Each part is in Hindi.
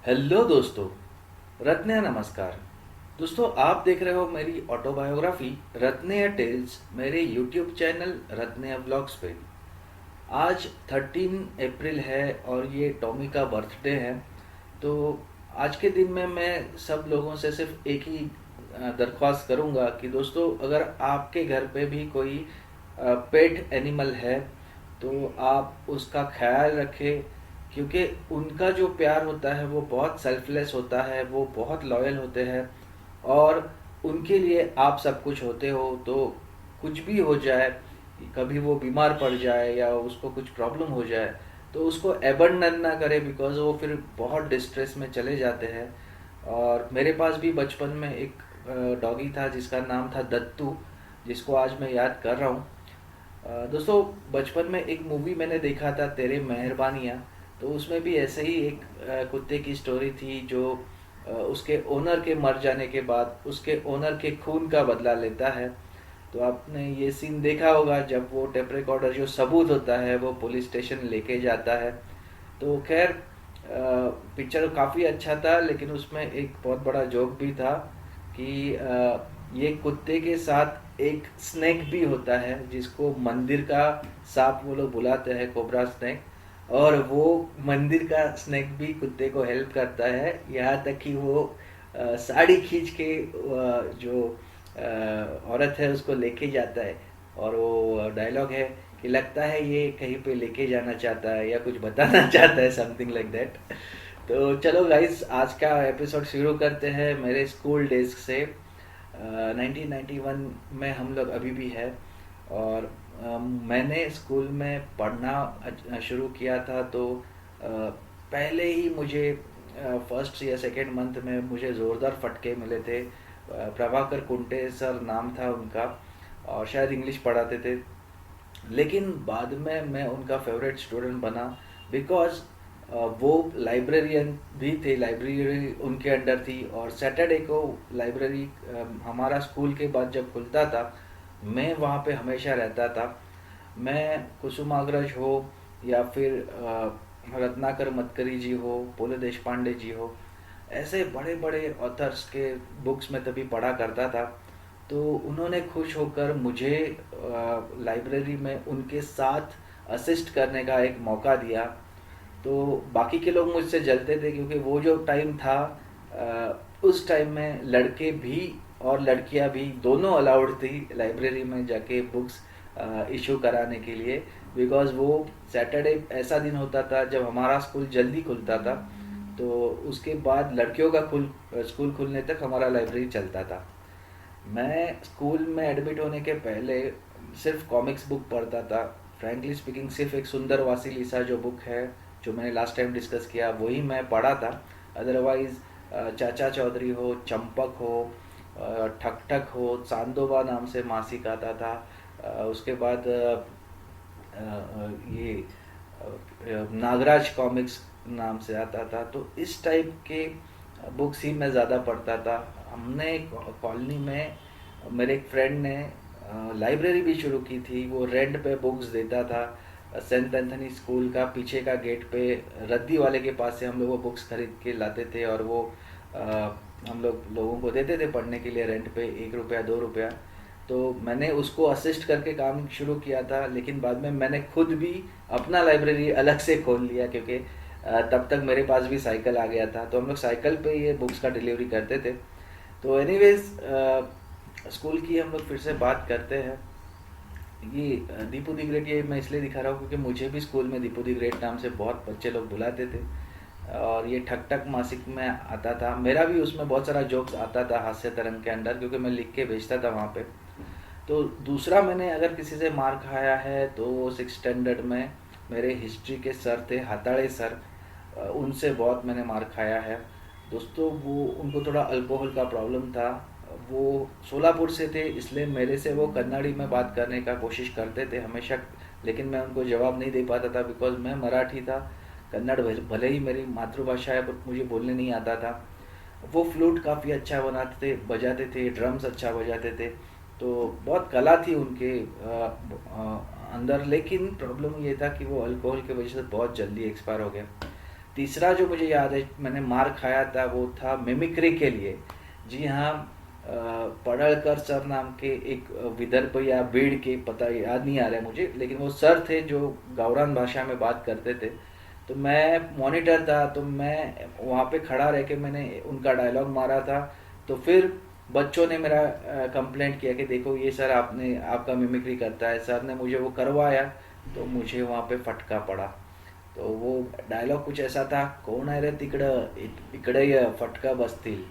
हेलो दोस्तों, रत्नया नमस्कार। दोस्तों, आप देख रहे हो मेरी ऑटोबायोग्राफी रत्नया टेल्स मेरे यूट्यूब चैनल रत्नया व्लॉग्स पे। आज 13 अप्रैल है और ये टॉमी का बर्थडे है। तो आज के दिन में मैं सब लोगों से सिर्फ एक ही दरख्वास्त करूंगा कि दोस्तों, अगर आपके घर पे भी कोई पेट एनिमल है तो आप उसका ख्याल रखें, क्योंकि उनका जो प्यार होता है वो बहुत सेल्फलेस होता है, वो बहुत लॉयल होते हैं और उनके लिए आप सब कुछ होते हो। तो कुछ भी हो जाए, कभी वो बीमार पड़ जाए या उसको कुछ प्रॉब्लम हो जाए, तो उसको एबंडन ना करे, बिकॉज वो फिर बहुत डिस्ट्रेस में चले जाते हैं। और मेरे पास भी बचपन में एक डॉगी था जिसका नाम था दत्तू, जिसको आज मैं याद कर रहा हूँ। दोस्तों, बचपन में एक मूवी मैंने देखा था, तेरे मेहरबानियाँ। तो उसमें भी ऐसे ही एक कुत्ते की स्टोरी थी जो उसके ओनर के मर जाने के बाद उसके ओनर के खून का बदला लेता है। तो आपने ये सीन देखा होगा, जब वो टेप रिकॉर्डर जो सबूत होता है वो पुलिस स्टेशन लेके जाता है। तो खैर, पिक्चर काफ़ी अच्छा था, लेकिन उसमें एक बहुत बड़ा जोक भी था कि ये कुत्ते के साथ एक स्नेक भी होता है जिसको मंदिर का सांप वो लोग बुलाते हैं, कोबरा स्नेक। और वो मंदिर का स्नेक भी कुत्ते को हेल्प करता है, यहाँ तक कि वो साड़ी खींच के जो औरत है उसको लेके जाता है। और वो डायलॉग है कि लगता है ये कहीं पे लेके जाना चाहता है या कुछ बताना चाहता है, समथिंग लाइक दैट। तो चलो गाइस, आज का एपिसोड शुरू करते हैं मेरे स्कूल डेज से। 1991 में हम लोग अभी भी है। और मैंने स्कूल में पढ़ना शुरू किया था। तो पहले ही मुझे फर्स्ट या सेकेंड मंथ में मुझे ज़ोरदार फटके मिले थे। प्रभाकर कुंटे सर नाम था उनका, और शायद इंग्लिश पढ़ाते थे। लेकिन बाद में मैं उनका फेवरेट स्टूडेंट बना, बिकॉज वो लाइब्रेरियन भी थे, लाइब्रेरी उनके अंडर थी। और सैटरडे को लाइब्रेरी हमारा स्कूल के बाद जब खुलता था, मैं वहाँ पे हमेशा रहता था। मैं कुसुमाग्रज हो या फिर रत्नाकर मतकरी जी हो, पोले देश पांडे जी हो, ऐसे बड़े बड़े ऑथर्स के बुक्स में तभी पढ़ा करता था। तो उन्होंने खुश होकर मुझे लाइब्रेरी में उनके साथ असिस्ट करने का एक मौका दिया। तो बाकी के लोग मुझसे जलते थे, क्योंकि वो जो टाइम था, उस टाइम में लड़के भी और लड़कियां भी दोनों अलाउड थी लाइब्रेरी में जाके बुक्स इशू कराने के लिए। बिकॉज वो सैटरडे ऐसा दिन होता था जब हमारा स्कूल जल्दी खुलता था। तो उसके बाद लड़कियों का स्कूल खुलने तक हमारा लाइब्रेरी चलता था। मैं स्कूल में एडमिट होने के पहले सिर्फ कॉमिक्स बुक पढ़ता था। फ्रैंकली स्पीकिंग, सिर्फ एक सुंदर वासी लिसा जो बुक है, जो मैंने लास्ट टाइम डिस्कस किया, वही मैं पढ़ा था। अदरवाइज चाचा चौधरी हो, चंपक हो, ठक ठक हो, चांदोबा नाम से मासिक आता था। उसके बाद ये नागराज कॉमिक्स नाम से आता था। तो इस टाइप के बुक्स ही मैं ज़्यादा पढ़ता था। हमने कॉलोनी में, मेरे एक फ्रेंड ने लाइब्रेरी भी शुरू की थी। वो रेंट पे बुक्स देता था। सेंट एंथनी स्कूल का पीछे का गेट पे रद्दी वाले के पास से हम लोग वो बुक्स खरीद के लाते थे, और वो हम लोगों को देते थे पढ़ने के लिए रेंट पे, 1 रुपया 2 रुपया। तो मैंने उसको असिस्ट करके काम शुरू किया था। लेकिन बाद में मैंने खुद भी अपना लाइब्रेरी अलग से खोल लिया, क्योंकि तब तक मेरे पास भी साइकिल आ गया था। तो हम लोग साइकिल पे ये बुक्स का डिलीवरी करते थे। तो एनीवेज, स्कूल की हम लोग फिर से बात करते हैं। ये दीपू दी ग्रेट, ये मैं इसलिए दिखा रहा हूँ क्योंकि मुझे भी स्कूल में दीपू दी ग्रेट नाम से बहुत बच्चे लोग बुलाते थे। और ये ठक ठक मासिक में आता था। मेरा भी उसमें बहुत सारा जोक्स आता था हास्य तरंग के अंदर, क्योंकि मैं लिख के भेजता था वहाँ पे। तो दूसरा, मैंने अगर किसी से मार खाया है तो वो 6 स्टैंडर्ड में मेरे हिस्ट्री के सर थे, हाताड़े सर। उनसे बहुत मैंने मार खाया है। दोस्तों, वो उनको थोड़ा अल्कोहल का प्रॉब्लम था। वो सोलापुर से थे, इसलिए मेरे से वो कन्नड़ी में बात करने का कोशिश करते थे हमेशा। लेकिन मैं उनको जवाब नहीं दे पाता था, बिकॉज मैं मराठी था। कन्नड़ भले ही मेरी मातृभाषा है, बट मुझे बोलने नहीं आता था। वो फ्लूट काफ़ी अच्छा बजाते थे, ड्रम्स अच्छा बजाते थे। तो बहुत कला थी उनके अंदर। लेकिन प्रॉब्लम ये था कि वो अल्कोहल की वजह से बहुत जल्दी एक्सपायर हो गए। तीसरा जो मुझे याद है मैंने मार खाया था वो था मिमिक्री के लिए। जी हाँ, पडळकर सर नाम के एक विदर्भ या बीड़ के, पता याद नहीं आ रहा है मुझे, लेकिन वो सर थे जो गावरान भाषा में बात करते थे। तो मैं मॉनिटर था, तो मैं वहाँ पे खड़ा रह के मैंने उनका डायलॉग मारा था। तो फिर बच्चों ने मेरा कंप्लेंट किया कि देखो ये सर आपने आपका मिमिक्री करता है। सर ने मुझे वो करवाया, तो मुझे वहाँ पे फटका पड़ा। तो वो डायलॉग कुछ ऐसा था, कोण आहे रे तिकडं इकडे ये फटका बसतील।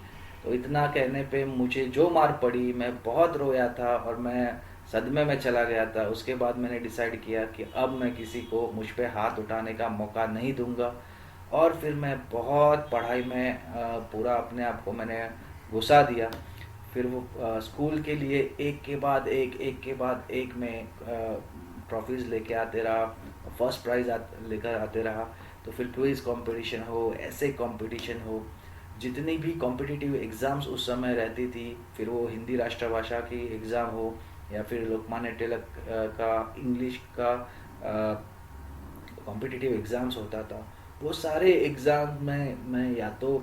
तो इतना कहने पे मुझे जो मार पड़ी, मैं बहुत रोया था और मैं सदमे में चला गया था। उसके बाद मैंने डिसाइड किया कि अब मैं किसी को मुझ पे हाथ उठाने का मौका नहीं दूंगा। और फिर मैं बहुत पढ़ाई में पूरा अपने आप को मैंने घुसा दिया। फिर वो स्कूल के लिए एक के बाद एक में ट्रॉफीज़ लेके आते रहा, फर्स्ट प्राइज़ लेकर आते रहा। तो फिर क्विज़ कंपटीशन हो, ऐसे कंपटीशन हो, जितनी भी कॉम्पिटिटिव एग्ज़ाम्स उस समय रहती थी, फिर वो हिंदी राष्ट्रभाषा की एग्ज़ाम हो या फिर लोकमान्य तिलक का इंग्लिश का कॉम्पिटिटिव एग्ज़ाम्स होता था, वो सारे एग्ज़ाम में मैं या तो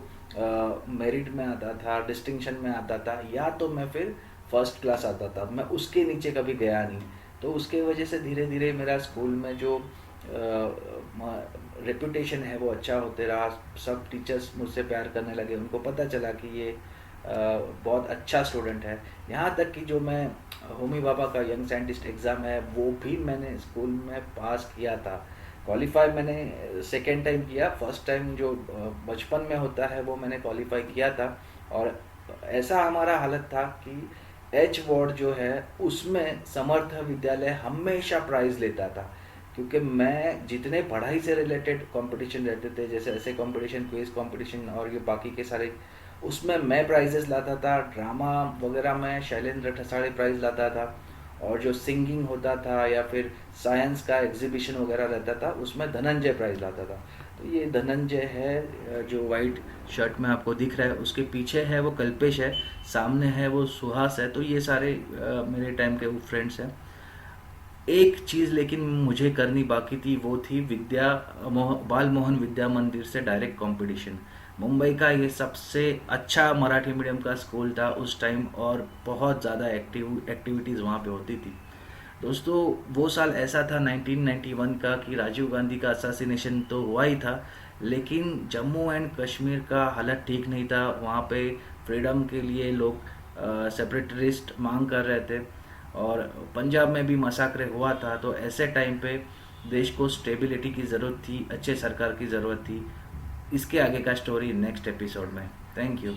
मेरिट में आता था, डिस्टिंक्शन में आता था, या तो मैं फिर फर्स्ट क्लास आता था। मैं उसके नीचे कभी गया नहीं। तो उसके वजह से धीरे धीरे मेरा स्कूल में जो रेपुटेशन है वो अच्छा होते रहा। सब टीचर्स मुझसे प्यार करने लगे, उनको पता चला कि ये बहुत अच्छा स्टूडेंट है। यहाँ तक कि जो मैं होमी भाभा का यंग साइंटिस्ट एग्ज़ाम है वो भी मैंने स्कूल में पास किया था। क्वालिफाई मैंने सेकेंड टाइम किया, फर्स्ट टाइम जो बचपन में होता है वो मैंने क्वालिफाई किया था। और ऐसा हमारा हालत था कि एच वार्ड जो है उसमें समर्थ विद्यालय हमेशा प्राइज़ लेता था, क्योंकि मैं जितने पढ़ाई से रिलेटेड कंपटीशन रहते थे, जैसे ऐसे कंपटीशन, क्विज कंपटीशन और ये बाकी के सारे, उसमें मैं प्राइजेस लाता था। ड्रामा वगैरह में शैलेंद्र ठसाड़े प्राइज़ लाता था, और जो सिंगिंग होता था या फिर साइंस का एग्जीबिशन वगैरह रहता था उसमें धनंजय प्राइज़ लाता था। तो ये धनंजय है जो वाइट शर्ट में आपको दिख रहा है, उसके पीछे है वो कल्पेश है, सामने है वो सुहास है। तो ये सारे मेरे टाइम के वो फ्रेंड्स हैं। एक चीज़ लेकिन मुझे करनी बाकी थी, वो थी बाल मोहन विद्या मंदिर से डायरेक्ट कंपटीशन। मुंबई का ये सबसे अच्छा मराठी मीडियम का स्कूल था उस टाइम, और बहुत ज़्यादा एक्टिविटीज़ वहाँ पे होती थी। दोस्तों वो साल ऐसा था 1991 का कि राजीव गांधी का असैसिनेशन तो हुआ ही था, लेकिन जम्मू एंड कश्मीर का हालत ठीक नहीं था। वहाँ पे फ्रीडम के लिए लोग सेपरेटरिस्ट मांग कर रहे थे, और पंजाब में भी मसाकरे हुआ था। तो ऐसे टाइम पे देश को स्टेबिलिटी की ज़रूरत थी, अच्छे सरकार की ज़रूरत थी। इसके आगे का स्टोरी नेक्स्ट एपिसोड में। Thank you.